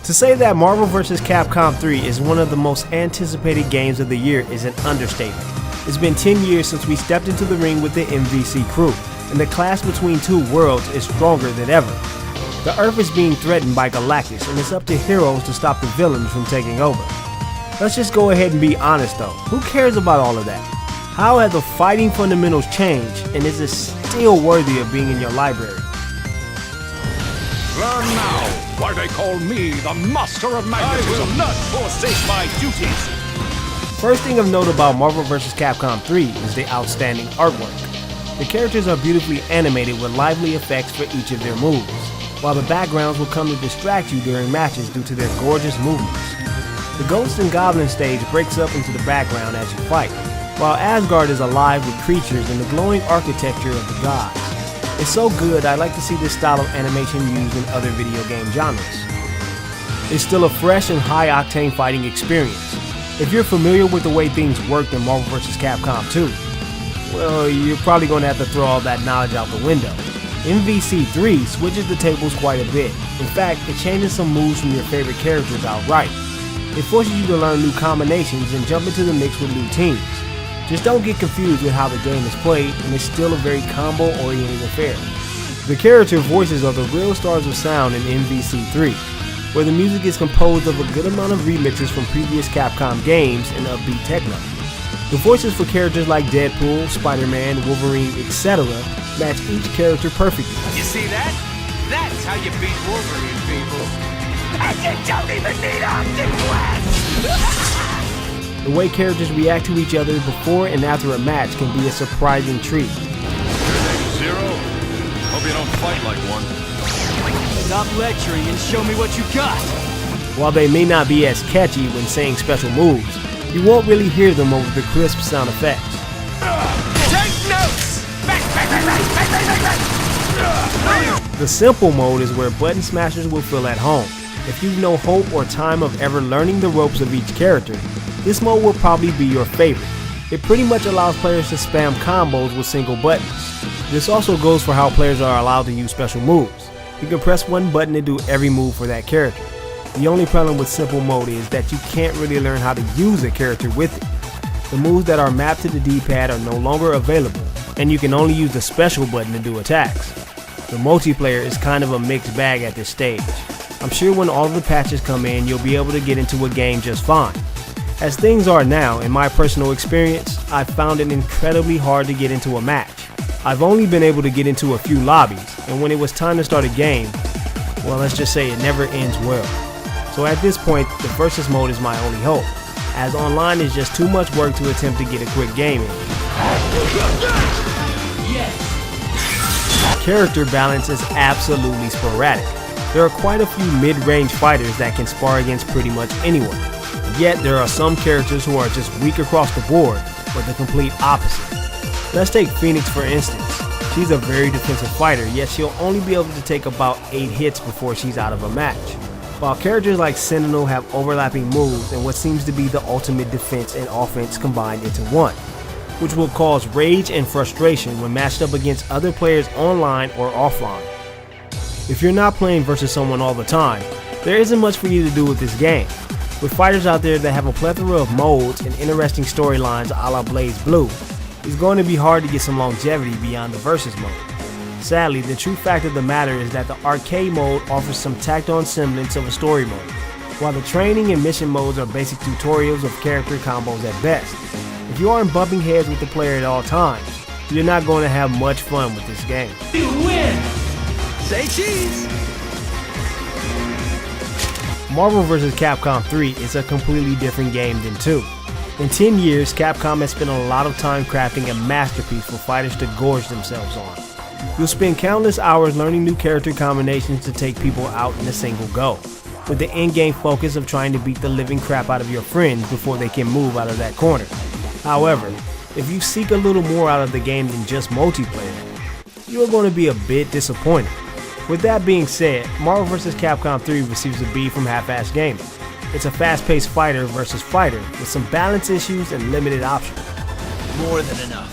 To say that Marvel vs. Capcom 3 is one of the most anticipated games of the year is an understatement. It's been 10 years since we stepped into the ring with the MVC crew, and the clash between two worlds is stronger than ever. The Earth is being threatened by Galactus, and it's up to heroes to stop the villains from taking over. Let's just go ahead and be honest though, who cares about all of that? How have the fighting fundamentals changed, and is it still worthy of being in your library? Learn now why they call me the Master of Magnetism. I will not forsake my duties. First thing of note about Marvel vs. Capcom 3 is the outstanding artwork. The characters are beautifully animated with lively effects for each of their moves, while the backgrounds will come to distract you during matches due to their gorgeous movements. The Ghosts and Goblins stage breaks up into the background as you fight, while Asgard is alive with creatures and the glowing architecture of the gods. It's so good, I'd like to see this style of animation used in other video game genres. It's still a fresh and high-octane fighting experience. If you're familiar with the way things worked in Marvel vs. Capcom 2, well, you're probably going to have to throw all that knowledge out the window. MVC 3 switches the tables quite a bit. In fact, it changes some moves from your favorite characters outright. It forces you to learn new combinations and jump into the mix with new teams. Just don't get confused with how the game is played, and it's still a very combo-oriented affair. The character voices are the real stars of sound in MVC 3, where the music is composed of a good amount of remixes from previous Capcom games and upbeat techno. The voices for characters like Deadpool, Spider-Man, Wolverine, etc. match each character perfectly. You see that? That's how you beat Wolverine, people. And you don't even need Optic West! The way characters react to each other before and after a match can be a surprising treat. Your name's Zero? Hope you don't fight like one. Stop lecturing and show me what you got! While they may not be as catchy when saying special moves, you won't really hear them over the crisp sound effects. Take notes! The simple mode is where button smashers will feel at home. If you've no hope or time of ever learning the ropes of each character, this mode will probably be your favorite. It pretty much allows players to spam combos with single buttons. This also goes for how players are allowed to use special moves. You can press one button to do every move for that character. The only problem with simple mode is that you can't really learn how to use a character with it. The moves that are mapped to the D-pad are no longer available, and you can only use the special button to do attacks. The multiplayer is kind of a mixed bag at this stage. I'm sure when all of the patches come in, you'll be able to get into a game just fine. As things are now, in my personal experience, I've found it incredibly hard to get into a match. I've only been able to get into a few lobbies, and when it was time to start a game, well, let's just say it never ends well. So at this point, the versus mode is my only hope, as online is just too much work to attempt to get a quick game in. Yes. Character balance is absolutely sporadic. There are quite a few mid-range fighters that can spar against pretty much anyone. Yet there are some characters who are just weak across the board, or the complete opposite. Let's take Phoenix for instance. She's a very defensive fighter, yet she'll only be able to take about 8 hits before she's out of a match. While characters like Sentinel have overlapping moves and what seems to be the ultimate defense and offense combined into one, which will cause rage and frustration when matched up against other players online or offline. If you're not playing versus someone all the time, there isn't much for you to do with this game. With fighters out there that have a plethora of modes and interesting storylines a la Blaze Blue, it's going to be hard to get some longevity beyond the versus mode. Sadly, the true fact of the matter is that the arcade mode offers some tacked on semblance of a story mode, while the training and mission modes are basic tutorials of character combos at best. If you aren't bumping heads with the player at all times, you're not going to have much fun with this game. You win! Say cheese! Marvel vs. Capcom 3 is a completely different game than 2. In 10 years, Capcom has spent a lot of time crafting a masterpiece for fighters to gorge themselves on. You'll spend countless hours learning new character combinations to take people out in a single go, with the in-game focus of trying to beat the living crap out of your friends before they can move out of that corner. However, if you seek a little more out of the game than just multiplayer, you're going to be a bit disappointed. With that being said, Marvel vs. Capcom 3 receives a B from Half-Ass Gaming. It's a fast-paced fighter versus fighter with some balance issues and limited options. More than enough.